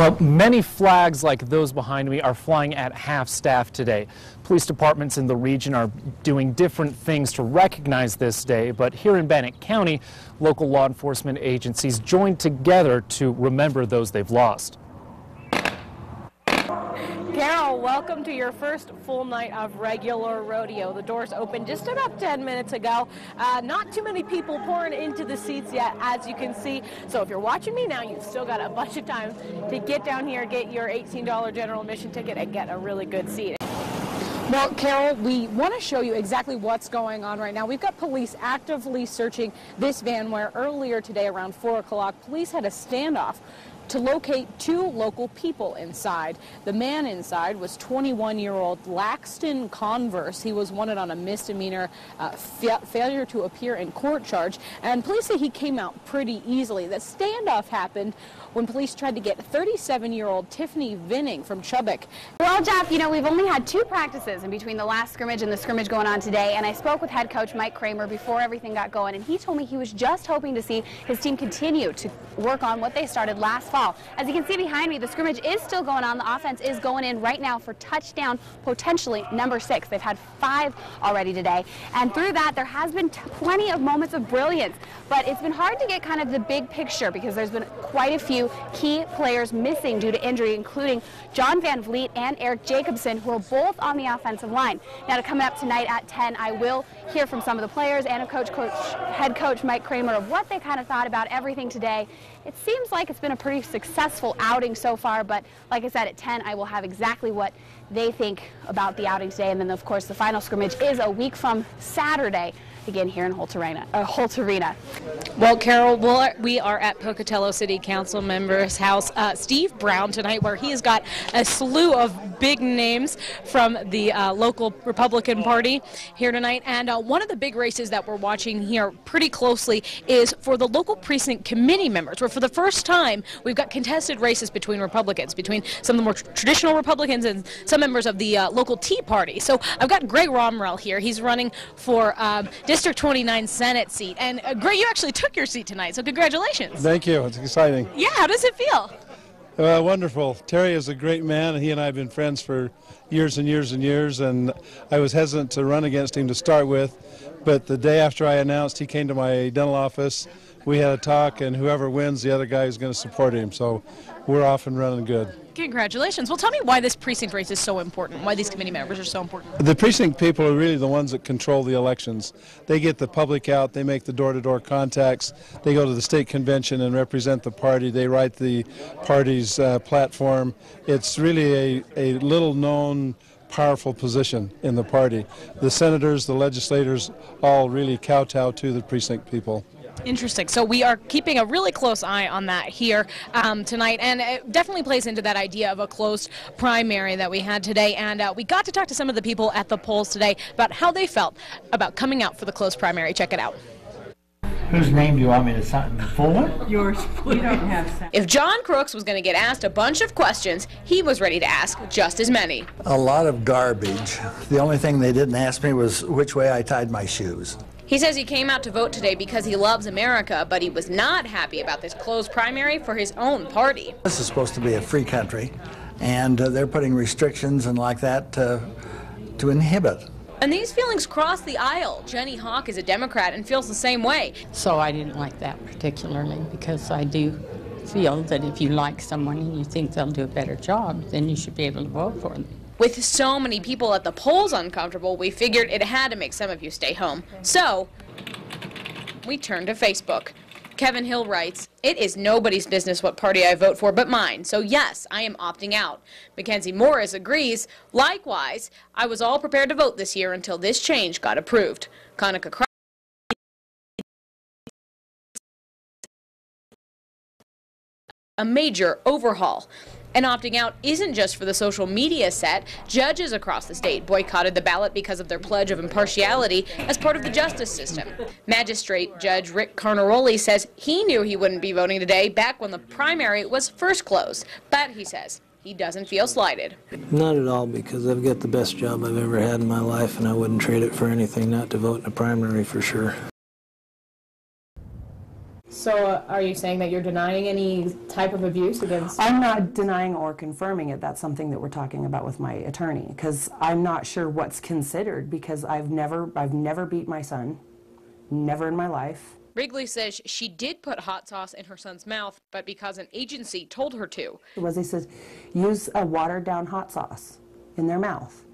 Well, many flags like those behind me are flying at half-staff today. Police departments in the region are doing different things to recognize this day, but here in Bannock County, local law enforcement agencies joined together to remember those they've lost. Carol, welcome to your first full night of regular rodeo. The doors opened just about 10 minutes ago. Not too many people pouring into the seats yet, as you can see. So if you're watching me now, you've still got a bunch of time to get down here, get your $18 general admission ticket, and get a really good seat. Well, Carol, we want to show you exactly what's going on right now. We've got police actively searching this van where earlier today around 4 o'clock, police had a standoff to locate two local people inside. The man inside was 21-year-old Laxton Converse. He was wanted on a misdemeanor failure to appear in court charge, and police say he came out pretty easily. The standoff happened when police tried to get 37-year-old Tiffany Vinning from Chubbuck. Well, Jeff, you know, we've only had two practices in between the last scrimmage and the scrimmage going on today, and I spoke with head coach Mike Kramer before everything got going, and he told me he was just hoping to see his team continue to work on what they started last fall. As you can see behind me, the scrimmage is still going on. The offense is going in right now for touchdown, potentially number 6. They've had 5 already today, and through that there has been plenty of moments of brilliance, but it's been hard to get kind of the big picture because there's been quite a few key players missing due to injury, including John Van Vliet and Eric Jacobson, who are both on the offensive line. Now, coming up tonight at 10, I will hear from some of the players and head coach Mike Kramer of what they kind of thought about everything today. It seems like it's been a pretty successful outing so far, but like I said, at 10, I will have exactly what they think about the outing today. And then, of course, the final scrimmage is a week from Saturday, again here in Holt Arena. Well, Carol, we are at Pocatello City Council member's house, Steve Brown, tonight, where he has got a slew of big names from the local Republican Party here tonight. And one of the big races that we're watching here pretty closely is for the local precinct committee members, where for the first time we've got contested races between Republicans, between some of the more traditional Republicans and some members of the local Tea Party. So I've got Greg Romrell here. He's running for District 29 Senate seat. And Greg, you actually took your seat tonight, so congratulations. Thank you. It's exciting. Yeah, how does it feel? Wonderful. Terry is a great man, and he and I have been friends for years and years and years, and I was hesitant to run against him to start with, but the day after I announced, he came to my dental office. We had a talk, and whoever wins, the other guy is going to support him, so we're off and running good. Congratulations. Well, tell me why this precinct race is so important, why these committee members are so important. The precinct people are really the ones that control the elections. They get the public out, they make the door-to-door contacts, they go to the state convention and represent the party, they write the party's platform. It's really a little-known, powerful position in the party. The senators, the legislators, all really kowtow to the precinct people. Interesting. So we are keeping a really close eye on that here tonight, and it definitely plays into that idea of a closed primary that we had today. And we got to talk to some of the people at the polls today about how they felt about coming out for the closed primary. Check it out. Whose name do you want me to sign? The full one? Yours. You don't have. If John Crooks was going to get asked a bunch of questions, he was ready to ask just as many. A lot of garbage. The only thing they didn't ask me was which way I tied my shoes. He says he came out to vote today because he loves America, but he was not happy about this closed primary for his own party. This is supposed to be a free country, and they're putting restrictions and like that to inhibit. And these feelings cross the aisle. Jenny Hawk is a Democrat and feels the same way. So I didn't like that particularly because I do feel that if you like someone and you think they'll do a better job, then you should be able to vote for them. With so many people at the polls uncomfortable, we figured it had to make some of you stay home. So we turned to Facebook. Kevin Hill writes, "It is nobody's business what party I vote for but mine, so yes, I am opting out." Mackenzie Morris agrees. Likewise, I was all prepared to vote this year until this change got approved. Conica a major overhaul. And opting out isn't just for the social media set. Judges across the state boycotted the ballot because of their pledge of impartiality as part of the justice system. Magistrate Judge Rick Carnaroli says he knew he wouldn't be voting today back when the primary was first closed. But he says he doesn't feel slighted. Not at all, because I've got the best job I've ever had in my life, and I wouldn't trade it for anything not to vote in a primary for sure. So are you saying that you're denying any type of abuse against? I'm not denying or confirming it. That's something that we're talking about with my attorney, because I'm not sure what's considered, because I've never beat my son, never in my life. Wrigley says she did put hot sauce in her son's mouth, but because an agency told her to. He says, use a watered down hot sauce in their mouth.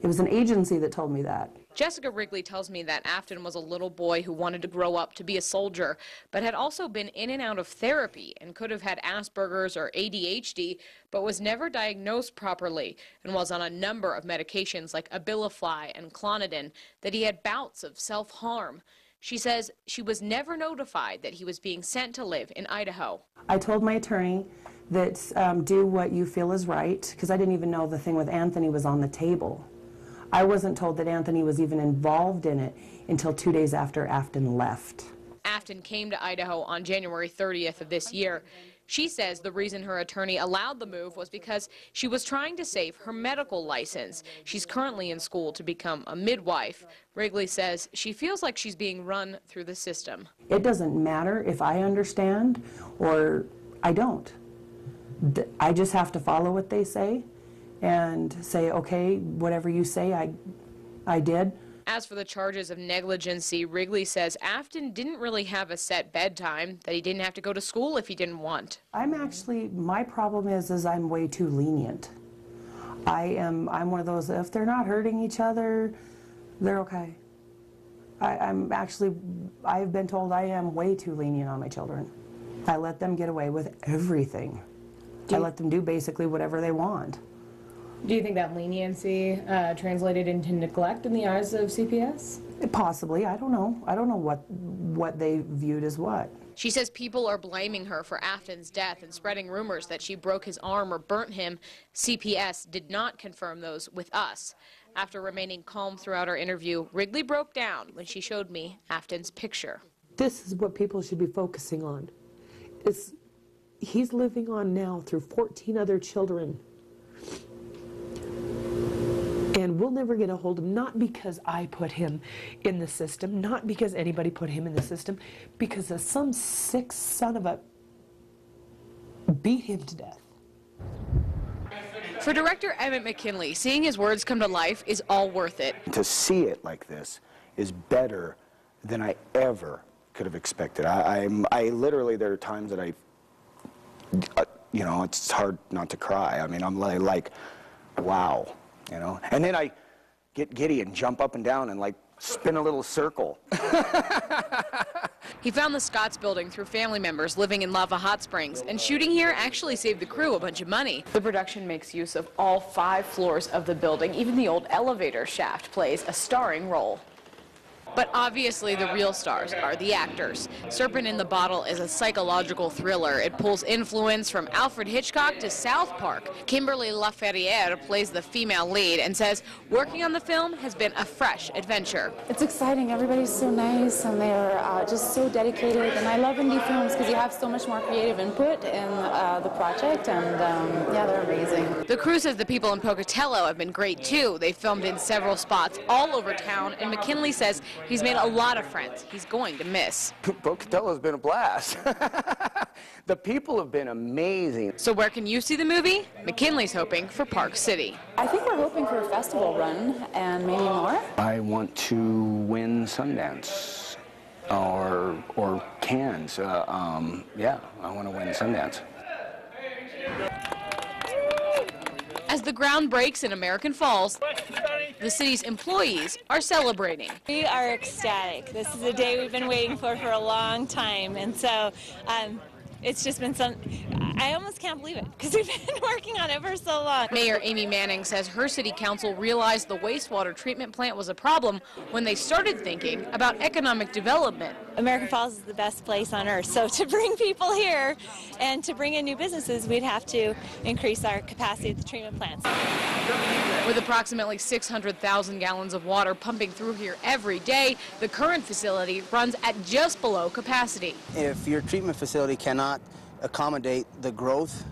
It was an agency that told me that. Jessica Wrigley tells me that Afton was a little boy who wanted to grow up to be a soldier, but had also been in and out of therapy and could have had Asperger's or ADHD, but was never diagnosed properly and was on a number of medications like Abilify and Clonidine, that he had bouts of self-harm. She says she was never notified that he was being sent to live in Idaho. I told my attorney that do what you feel is right, because I didn't even know the thing with Anthony was on the table. I wasn't told that Anthony was even involved in it until 2 days after Afton left. Afton came to Idaho on January 30th of this year. She says the reason her attorney allowed the move was because she was trying to save her medical license. She's currently in school to become a midwife. Wrigley says she feels like she's being run through the system. It doesn't matter if I understand or I don't. I just have to follow what they say and say, okay, whatever you say, I did. As for the charges of negligency, Wrigley says Afton didn't really have a set bedtime, that he didn't have to go to school if he didn't want. My problem is I'm way too lenient. I'm one of those, if they're not hurting each other, they're okay. I've been told I am way too lenient on my children. I let them get away with everything. I let them do basically whatever they want. Do you think that leniency translated into neglect in the eyes of CPS? Possibly. I don't know. I don't know what they viewed as what. She says people are blaming her for Afton's death and spreading rumors that she broke his arm or burnt him. CPS did not confirm those with us. After remaining calm throughout our interview, Wrigley broke down when she showed me Afton's picture. This is what people should be focusing on. He's living on now through 14 other children. And we'll never get a hold of him, not because I put him in the system, not because anybody put him in the system, because some sick son of a beat him to death. For director Emmett McKinley, seeing his words come to life is all worth it. To see it like this is better than I ever could have expected. I literally, there are times that it's hard not to cry. I mean, I'm like, wow. And then I get giddy and jump up and down and like spin a little circle. He found the Scotts building through family members living in Lava Hot Springs, and shooting here actually saved the crew a bunch of money. The production makes use of all 5 floors of the building. Even the old elevator shaft plays a starring role. But obviously the real stars are the actors. Serpent in the Bottle is a psychological thriller. It pulls influence from Alfred Hitchcock to South Park. Kimberly LaFerriere plays the female lead and says working on the film has been a fresh adventure. It's exciting. Everybody's so nice and they're just so dedicated. And I love indie films because you have so much more creative input in the project, and yeah, they're amazing. The crew says the people in Pocatello have been great too. They filmed in several spots all over town, and McKinley says he's made a lot of friends he's going to miss. Pocatello's been a blast. The people have been amazing. So where can you see the movie? McKinley's hoping for Park City. I think we're hoping for a festival run and maybe more. I want to win Sundance or Cannes. Yeah, I want to win Sundance. As the ground breaks in American Falls, the city's employees are celebrating. We are ecstatic. This is a day we've been waiting for a long time, and so it's just been I almost can't believe it because we've been working on it for so long. Mayor Amy Manning says her city council realized the wastewater treatment plant was a problem when they started thinking about economic development. American Falls is the best place on earth, so to bring people here and to bring in new businesses, we'd have to increase our capacity at the treatment plants. With approximately 600,000 gallons of water pumping through here every day, the current facility runs at just below capacity. If your treatment facility cannot accommodate the growth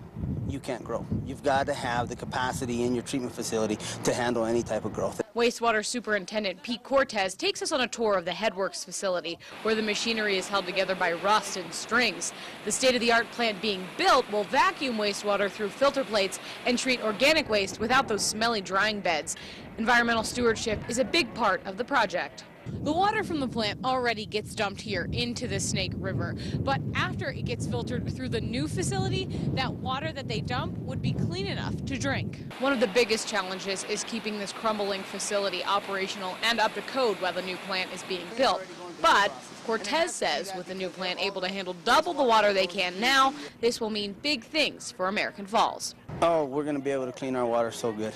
you can't grow. You've got to have the capacity in your treatment facility to handle any type of growth. Wastewater Superintendent Pete Cortez takes us on a tour of the Headworks facility, where the machinery is held together by rust and strings. The state-of-the-art plant being built will vacuum wastewater through filter plates and treat organic waste without those smelly drying beds. Environmental stewardship is a big part of the project. The water from the plant already gets dumped here into the Snake River, but after it gets filtered through the new facility, that water that they dump would be clean enough to drink. One of the biggest challenges is keeping this crumbling facility operational and up to code while the new plant is being built. But Cortez says with the new plant able to handle double the water they can now, this will mean big things for American Falls. Oh, we're going to be able to clean our water so good.